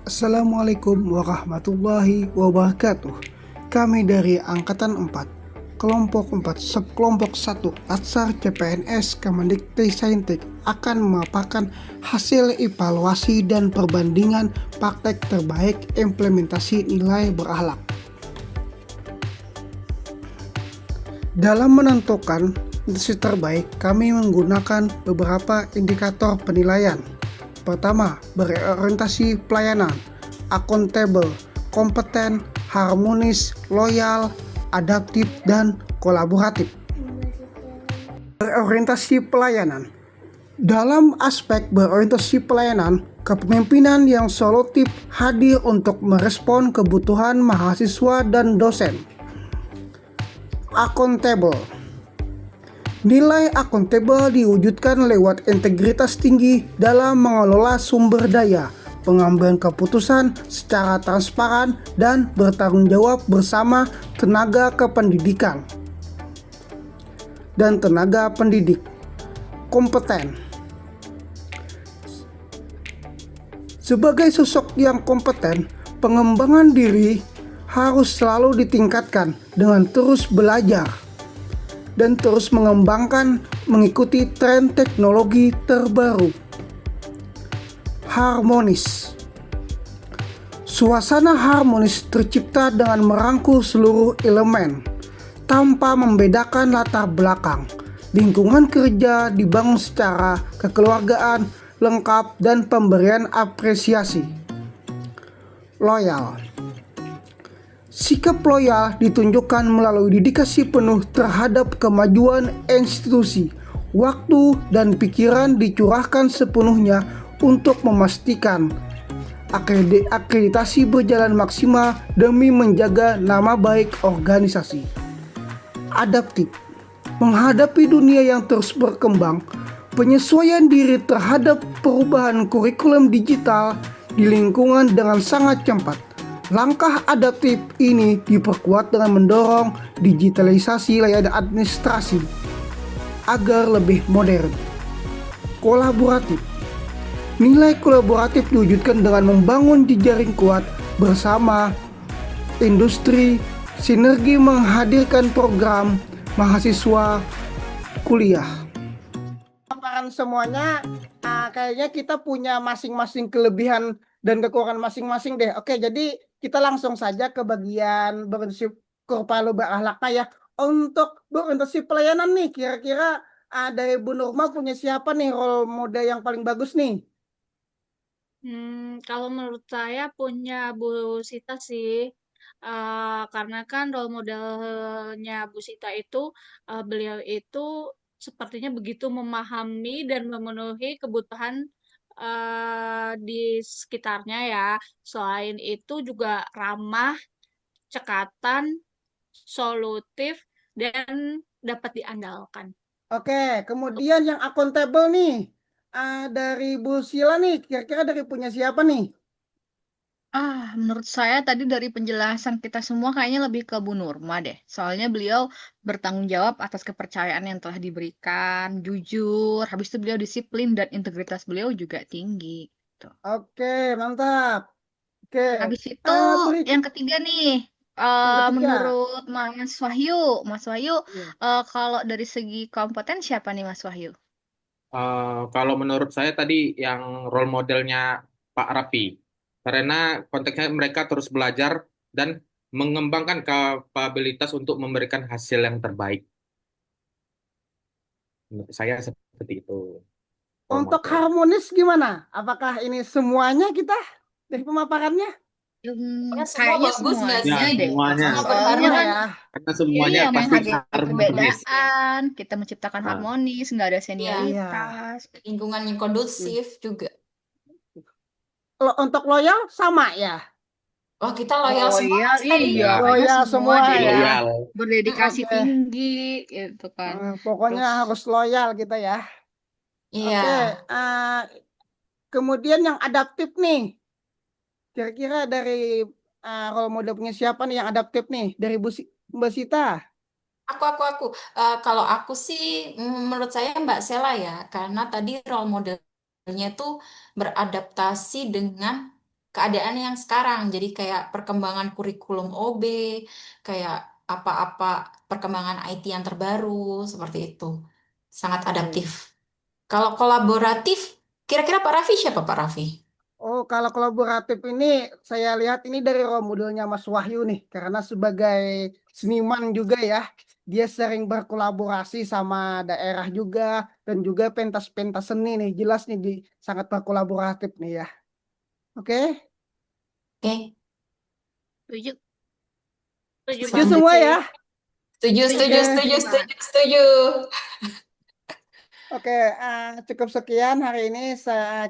Assalamualaikum warahmatullahi wabarakatuh. Kami dari Angkatan 4, Kelompok 4, Subkelompok 1, Atsar CPNS Kemendikbudristek akan memaparkan hasil evaluasi dan perbandingan praktek terbaik implementasi nilai berakhlak. Dalam menentukan nilai terbaik, kami menggunakan beberapa indikator penilaian. Pertama, berorientasi pelayanan, akuntabel, kompeten, harmonis, loyal, adaptif, dan kolaboratif. Berorientasi pelayanan. Dalam aspek berorientasi pelayanan, kepemimpinan yang solutif hadir untuk merespon kebutuhan mahasiswa dan dosen. Akuntabel. Nilai akuntabel diwujudkan lewat integritas tinggi dalam mengelola sumber daya, pengambilan keputusan secara transparan, dan bertanggung jawab bersama tenaga kependidikan dan tenaga pendidik. Kompeten. Sebagai sosok yang kompeten, pengembangan diri harus selalu ditingkatkan dengan terus belajar dan terus mengembangkan mengikuti tren teknologi terbaru. Harmonis. Suasana harmonis tercipta dengan merangkul seluruh elemen tanpa membedakan latar belakang. Lingkungan kerja dibangun secara kekeluargaan lengkap dan pemberian apresiasi. Loyal. Sikap loyal ditunjukkan melalui dedikasi penuh terhadap kemajuan institusi. Waktu dan pikiran dicurahkan sepenuhnya untuk memastikan akreditasi berjalan maksimal demi menjaga nama baik organisasi. Adaptif. Menghadapi dunia yang terus berkembang, penyesuaian diri terhadap perubahan kurikulum digital di lingkungan dengan sangat cepat. Langkah adaptif ini diperkuat dengan mendorong digitalisasi layanan administrasi agar lebih modern. Kolaboratif. Nilai kolaboratif diwujudkan dengan membangun jejaring kuat bersama industri, sinergi menghadirkan program mahasiswa kuliah. Paparan semuanya, kayaknya kita punya masing-masing kelebihan dan kekurangan masing-masing deh. Oke, jadi kita langsung saja ke bagian berorientasi kurvalu berakhlaknya ya. Untuk berorientasi pelayanan nih, kira-kira dari Bu Nurma punya siapa nih role model yang paling bagus nih? Kalau menurut saya punya Bu Sita sih, karena kan role modelnya Bu Sita itu, beliau itu sepertinya begitu memahami dan memenuhi kebutuhan di sekitarnya ya. Selain itu juga ramah, cekatan, solutif, dan dapat diandalkan. Oke, kemudian yang akuntabel nih, dari Bu Sila nih, kira-kira dari punya siapa nih? Menurut saya tadi dari penjelasan kita semua kayaknya lebih ke Bu Nurma deh. Soalnya beliau bertanggung jawab atas kepercayaan yang telah diberikan, jujur, habis itu beliau disiplin dan integritas beliau juga tinggi. Gitu. Oke, mantap. Oke, Habis itu berikut yang ketiga nih, yang ketiga. menurut Mas Wahyu, Iya. kalau dari segi kompeten siapa nih Mas Wahyu? Kalau menurut saya tadi yang role modelnya Pak Rafi, karena konteksnya mereka terus belajar dan mengembangkan kapabilitas untuk memberikan hasil yang terbaik. Menurut saya seperti itu role Untuk model. harmonis gimana? Apakah ini semuanya kita dari pemaparannya? Ya, semua Kayaknya bagus nggak Ya, semuanya sih? deh. semuanya. Semua Soalnya Semua berharmoni. kan ya. Karena semuanya iya, pasti menghargai harmonis. perbedaan, kita menciptakan Nah, harmonis, nggak ada Iya, Iya. senioritas. lingkungan yang Hmm. kondusif juga. Untuk loyal sama ya. Wah, kita loyal semua Loyal, Mas tadi. iya, ya, kayaknya Loyal semua semua deh. ya. loyal. Berdedikasi Oke. tinggi, gitu kan. Pokoknya Terus, harus loyal kita ya. Iya. Oke. Kemudian yang adaptif nih. Kira-kira dari role model punya siapa nih yang adaptif nih? Dari Mbak Sita. Aku. Kalau aku sih, menurut saya Mbak Sela ya, karena tadi role modelnya tuh beradaptasi dengan keadaan yang sekarang. Jadi kayak perkembangan kurikulum OB, kayak apa-apa perkembangan IT yang terbaru, seperti itu. Sangat Oke. adaptif. Kalau kolaboratif, kira-kira Pak Raffi siapa Pak Raffi? Oh, kalau kolaboratif ini saya lihat ini dari role modelnya Mas Wahyu nih, karena sebagai seniman juga ya, dia sering berkolaborasi sama daerah juga dan juga pentas-pentas seni nih, jelas nih sangat berkolaboratif nih ya. Oke, Oke, Setuju, setuju setuju banget semua sih. ya? setuju, Setuju. setuju, Oke. setuju, setuju, setuju. Oke, cukup sekian hari ini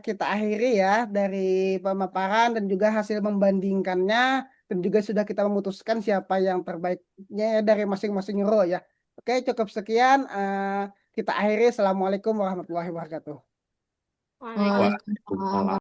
kita akhiri ya dari pemaparan dan juga hasil membandingkannya dan juga sudah kita memutuskan siapa yang terbaiknya dari masing-masing role ya. Oke, cukup sekian. Kita akhiri. Assalamualaikum warahmatullahi wabarakatuh. Waalaikumsalam. Waalaikumsalam.